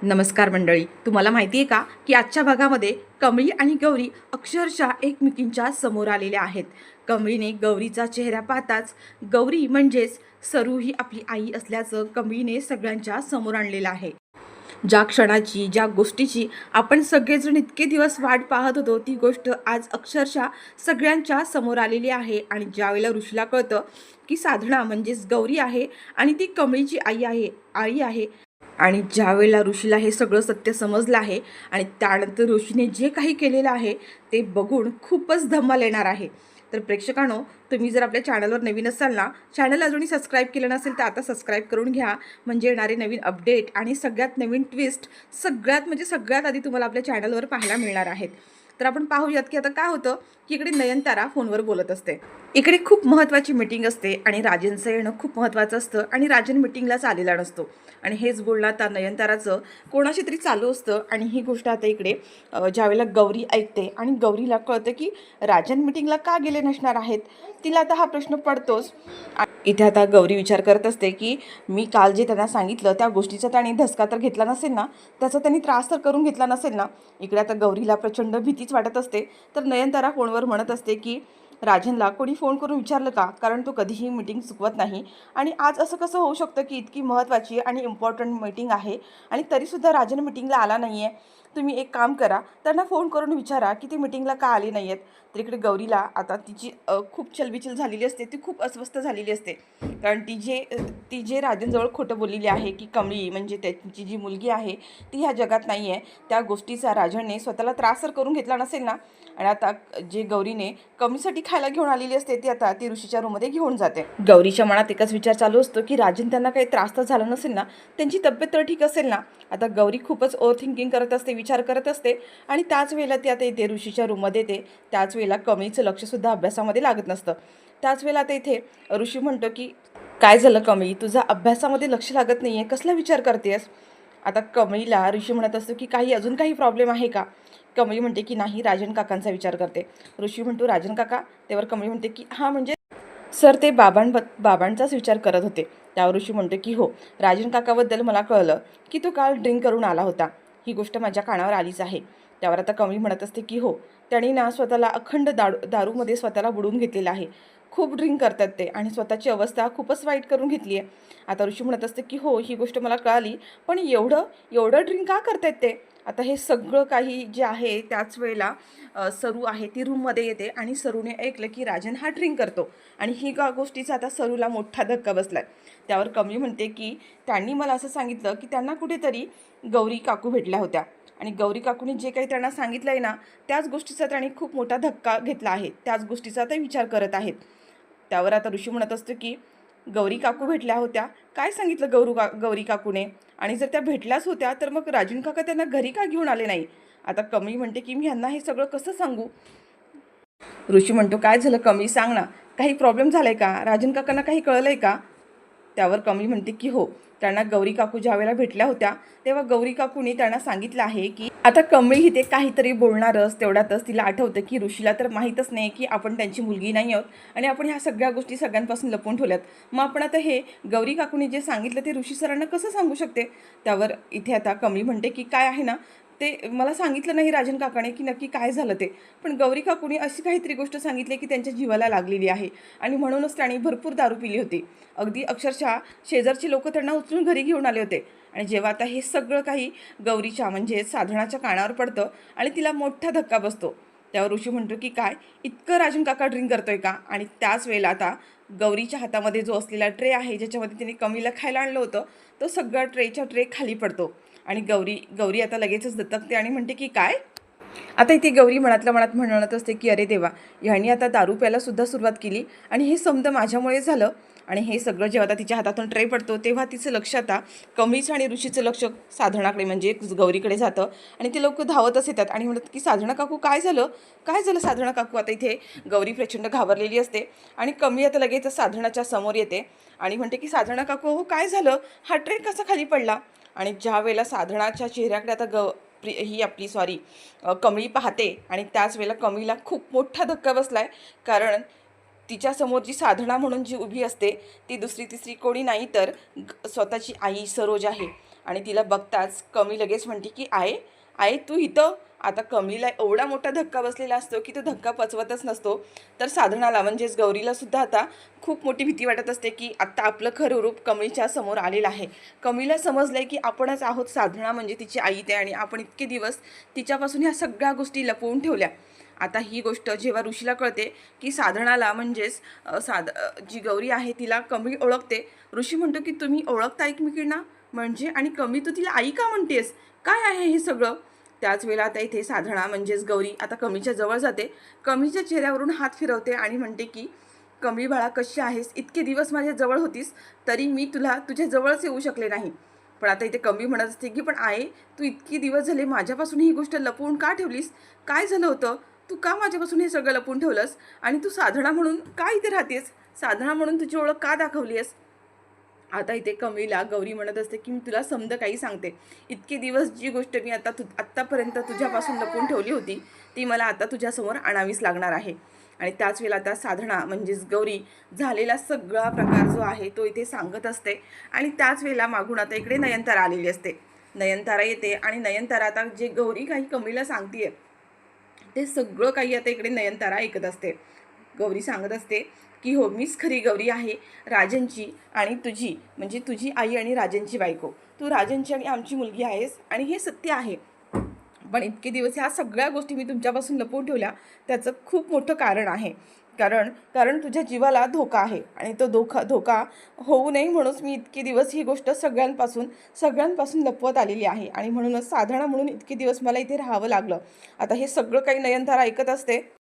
नमस्कार मंडळी. तुम्हाला माहिती आहे का की आजच्या भागामध्ये कमळी आणि गौरी अक्षरशः एकमेकींच्या समोर आलेल्या आहेत. कमळीने गौरीचा चेहरा पाहताच गौरी म्हणजेच सरू ही आपली आई असल्याचं कमळीने सगळ्यांच्या समोर आणलेलं आहे. ज्या क्षणाची ज्या गोष्टीची आपण सगळेजण इतके दिवस वाट पाहत होतो ती गोष्ट आज अक्षरशः सगळ्यांच्या समोर आलेली आहे. आणि ज्यावेळेला ऋषीला कळतं की साधना म्हणजेच गौरी आहे आणि ती कमळीची आई आहे आणि ज्यावेळेला ऋषीला हे सगळं सत्य समजलं आहे आणि त्यानंतर ऋषीने जे काही केलेलं आहे ते बघून खूपच धमाल येणार आहे. तर प्रेक्षकांनो, तुम्ही जर आपल्या चॅनलवर नवीन असाल ना, चॅनल अजूनही सबस्क्राईब केलं नसेल तर आता सबस्क्राईब करून घ्या. म्हणजे येणारे नवीन अपडेट आणि सगळ्यात नवीन ट्विस्ट सगळ्यात आधी तुम्हाला आपल्या चॅनलवर पाहायला मिळणार आहेत. तर आपण पाहूयात की आता काय होतं की इकडे नयनतारा फोनवर बोलत असते. इकडे खूप महत्त्वाची मीटिंग असते आणि राजनचं येणं खूप महत्त्वाचं असतं आणि राजन मीटिंगलाच आलेला नसतो. आणि हेच बोलणं आता नयनताराचं कोणाशी तरी चालू असतं. आणि ही गोष्ट आता इकडे ज्यावेळेला गौरी ऐकते आणि गौरीला कळतं की राजन मीटिंगला का गेले नसणार आहेत. तिला आता हा प्रश्न पडतोच. इथे आता गौरी विचार करत असते की मी काल जे त्यांना सांगितलं त्या गोष्टीचा त्यांनी धसका तर घेतला नसेल ना, त्याचा त्यांनी त्रास तर करून घेतला नसेल ना. इकडे आता गौरीला प्रचंड भीतीच वाटत असते. तर नयनतारा फोनवर म्हणत असते की राजनला कोणी फोन करून विचारलं का, कारण तो कधीही मीटिंग चुकवत नाही. आणि आज असं कसं होऊ शकतं की इतकी महत्त्वाची आणि इम्पॉर्टंट मीटिंग आहे आणि तरीसुद्धा राजन मीटिंगला आला नाही आहे. तुम्ही एक काम करा, त्यांना फोन करून विचारा की ते मीटिंगला का आले नाही आहेत. तर इकडे गौरीला आता तिची खूप चलबिचल झालेली असते, ती खूप अस्वस्थ झालेली असते. कारण ती जे राजनजवळ खोटं बोललेली आहे की कमळी म्हणजे त्यांची जी मुलगी आहे ती ह्या जगात नाही आहे, त्या गोष्टीचा राजनने स्वतःला त्रास तर करून घेतला नसेल ना. आणि आता जे गौरीने कमीसाठी खायला घेऊन आलेली असते ती आता ती ऋषीच्या रूममध्ये घेऊन जाते. गौरीच्या मनात एकच विचार चालू असतो की राजन त्यांना काही त्रास तर झाला नसेल ना, त्यांची तब्येत तर ठीक असेल ना. आता गौरी खूपच ओव्हर थिंकिंग करत असते, विचार करत असते. आणि त्याच वेळेला ती आता येते ऋषीच्या रूममध्ये येते. त्याच वेळेला कमळीचं लक्षसुद्धा अभ्यासामध्ये लागत नसतं. त्याच वेळेला आता इथे ऋषी म्हणतो की काय झालं कमळी, तुझा अभ्यासामध्ये लक्ष लागत नाही आहे, कसला विचार करतेस. आता कमळीला ऋषी म्हणत असतो की अजून काही प्रॉब्लेम आहे का. कमळी म्हणते की नाही, राजन काकांचा विचार करते. ऋषी म्हणतो राजन काका. त्यावर कमळी म्हणते की हां म्हणजे सर ते बाबांचाच विचार करत होते. त्यावर ऋषी म्हणतो की हो, राजन काकाबद्दल मला कळलं की तो काल ड्रिंक करून आला होता. ही गोष्ट माझ्या कानावर आलीच आहे. त्यावर आता कमळी म्हणत असते की हो, त्याने ना स्वतःला अखंड दारूमध्ये स्वतःला बुडवून घेतलेलं आहे. खूप ड्रिंक करतात ते आणि स्वतःची अवस्था खूपच वाईट करून घेतली आहे. आता ऋषी म्हणत असते की हो, ही गोष्ट मला कळाली, पण एवढं एवढं ड्रिंक का करतायत ते. आता हे सगळं काही जे आहे त्याच वेळेला सरू आहे ती रूममध्ये येते आणि सरूने ऐकलं की राजन हा ड्रिंक करतो. आणि ही गोष्टीचा आता सरूला मोठा धक्का बसला आहे. त्यावर कमळी म्हणते की त्यांनी मला असं सांगितलं की त्यांना कुठेतरी गौरी काकू भेटल्या होत्या आणि गौरी काकूने जे काही त्यांना सांगितलं आहे ना, त्याच गोष्टीचा त्यांनी खूप मोठा धक्का घेतला आहे, त्याच गोष्टीचा ते विचार करत आहेत. त्यावर आता ऋषी म्हणत असतो की गौरी काकू भेटल्या होत्या, काय सांगितलं गौरी काकूने. आणि जर त्या भेटल्याच होत्या तर मग राजन काका त्यांना घरी का घेऊन आले नाही. आता कमळी म्हणते की मी ह्यांना हे सगळं कसं सांगू. ऋषी म्हणतो काय झालं कमळी, सांग ना, काही प्रॉब्लेम झाला आहे का, राजन काकांना काही कळलं आहे का. त्यावर कमळी म्हणते की हो, त्यांना गौरी काकू ज्या वेळेला भेटल्या होत्या तेव्हा गौरी काकूने त्यांना सांगितलं आहे की आता कमळी ही ते काहीतरी बोलणारच. तेवढ्यातच तिला आठवतं की ऋषीला तर माहीतच नाही की आपण त्यांची मुलगी नाही आहोत आणि आपण ह्या सगळ्या गोष्टी सगळ्यांपासून लपवून ठेवल्यात. मग आपण आता हे गौरी काकूने जे सांगितलं ते ऋषी सरांना कसं सांगू शकते. त्यावर इथे आता कमळी म्हणते की काय आहे ना, ते मला सांगितलं नाही राजन काकाने की नक्की काय झालं ते. पण गौरी काकूने अशी काहीतरी गोष्ट सांगितली की त्यांच्या जीवाला लागलेली आहे आणि म्हणूनच त्यांनी भरपूर दारू पिली होती. अगदी अक्षरशः शेजारची लोक त्यांना उचलून घरी घेऊन आले होते. आणि जेव्हा आता हे सगळं काही गौरीच्या म्हणजे साधनाच्या कानावर पडतं आणि तिला मोठा धक्का बसतो. त्यावर ऋषी म्हणतो की काय इतकं राजन काका ड्रिंक करतोय का. आणि त्याच वेळेला आता गौरीच्या हातामध्ये जो असलेला ट्रे आहे ज्याच्यामध्ये तिने कमीला खायला आणलं होतं तो सगळा ट्रे खाली पडतो. आणि गौरी आता लगेचच दत्तकते आणि म्हणते की काय. आता इथे गौरी मनातल्या मनात म्हणत असते की अरे देवा, ह्यानी आता दारू प्यायला सुद्धा सुरुवात केली आणि हे समजा माझ्यामुळे झालं. आणि हे सगळं जेव्हा आता तिच्या हातातून ट्रे पडतो तेव्हा तिचं लक्ष आता कमळीचं आणि ऋषीचं लक्ष साधनाकडे म्हणजे गौरीकडे जातं. आणि ते लोक धावतच येतात आणि म्हणतात की साधना काकू काय झालं, काय झालं साधना काकू. आता इथे गौरी प्रचंड घाबरलेली असते आणि कमळी आता लगेच साधनाच्या समोर येते आणि म्हणते की साधना काकू हो काय झालं, हा ट्रे कसा खाली पडला. आणि ज्या वेळेला साधनाच्या चेहऱ्याकडे आता ही आपली कमळी पाहते आणि त्याच वेळेला कमळीला खूप मोठा धक्का बसला आहे. कारण तिच्यासमोर जी साधना म्हणून जी उभी असते ती दुसरी तिसरी कोणी नाही तर स्वतःची आई सरोज आहे. आणि तिला बघताच कमळी लगेच म्हणते की आहे आहे तू इथं. आता कमळीला एवढा मोठा धक्का बसलेला असतो की तो धक्का पचवतच नसतो. तर साधनाला म्हणजेच गौरीला सुद्धा आता खूप मोठी भीती वाटत असते की आत्ता आपलं खरं रूप कमळीच्या समोर आलेलं आहे. कमळीला समजलं आहे की आपणच आहोत साधना म्हणजे तिची आई ते, आणि आपण इतके दिवस तिच्यापासून ह्या सगळ्या गोष्टी लपवून ठेवल्या. आता ही गोष्ट जेव्हा ऋषीला कळते की साधनाला म्हणजेच जी गौरी आहे तिला कमळी ओळखते. ऋषी म्हणतो की तुम्ही ओळखता एकमेकींना म्हणजे, आणि कमळी तू तिला आई का म्हणतेस, काय आहे हे सगळं. त्याच वेळेला आता इथे साधना म्हणजेच गौरी आता कमळीच्या जवळ जाते. कमळीच्या चेहऱ्यावरून हात फिरवते आणि म्हणते की कमळी बाळा कशी आहेस, इतके दिवस माझ्या जवळ होतीस तरी मी तुला तुझ्या जवळच येऊ शकले नाही. पण आता इथे कमळी म्हणत असते की पण आहे तू इतकी दिवस झाले माझ्यापासून ही गोष्ट लपवून का ठेवलीस, काय झालं होतं, तू का माझ्यापासून हे सगळं लपवून ठेवलंस, आणि तू साधना म्हणून का इथे राहतेस, साधना म्हणून तुझी ओळख का दाखवली आहेस. आता इथे कमळीला गौरी म्हणत असते की मी तुला समज काही सांगते. इतके दिवस जी गोष्ट मी आत्तापर्यंत तुझ्यापासून लपवून ठेवली होती ती मला आता तुझ्यासमोर आणावीच लागणार आहे. आणि त्याच वेळेला आता साधना म्हणजेच गौरी झालेला सगळा प्रकार जो आहे तो इथे सांगत असते. आणि त्याच वेळेला मागून आता इकडे नयनतारा आलेली असते. नयनतारा येते आणि नयनतारा आता जे गौरी काही कमळीला सांगते ते सगळं काही आता इकडे नयनतारा ऐकत असते. गौरी सांगत असते की हो मीच खरी गौरी आहे, राजनची आणि तुझी म्हणजे तुझी आई आणि राजनची बायको. तू राजनची आणि आमची मुलगी आहेस आणि हे सत्य आहे. पण इतके दिवस ह्या सगळ्या गोष्टी मी तुमच्यापासून लपवून ठेवल्या त्याचं खूप मोठं कारण आहे. कारण कारण तुझ्या जीवाला धोका आहे आणि तो धोका होऊ नये म्हणूनच मी इतके दिवस ही गोष्ट सगळ्यांपासून लपवत आलेली आहे, आणि म्हणूनच साधना म्हणून इतके दिवस मला इथे राहावं लागलं. आता हे सगळं काही नयनतारा ऐकत असते.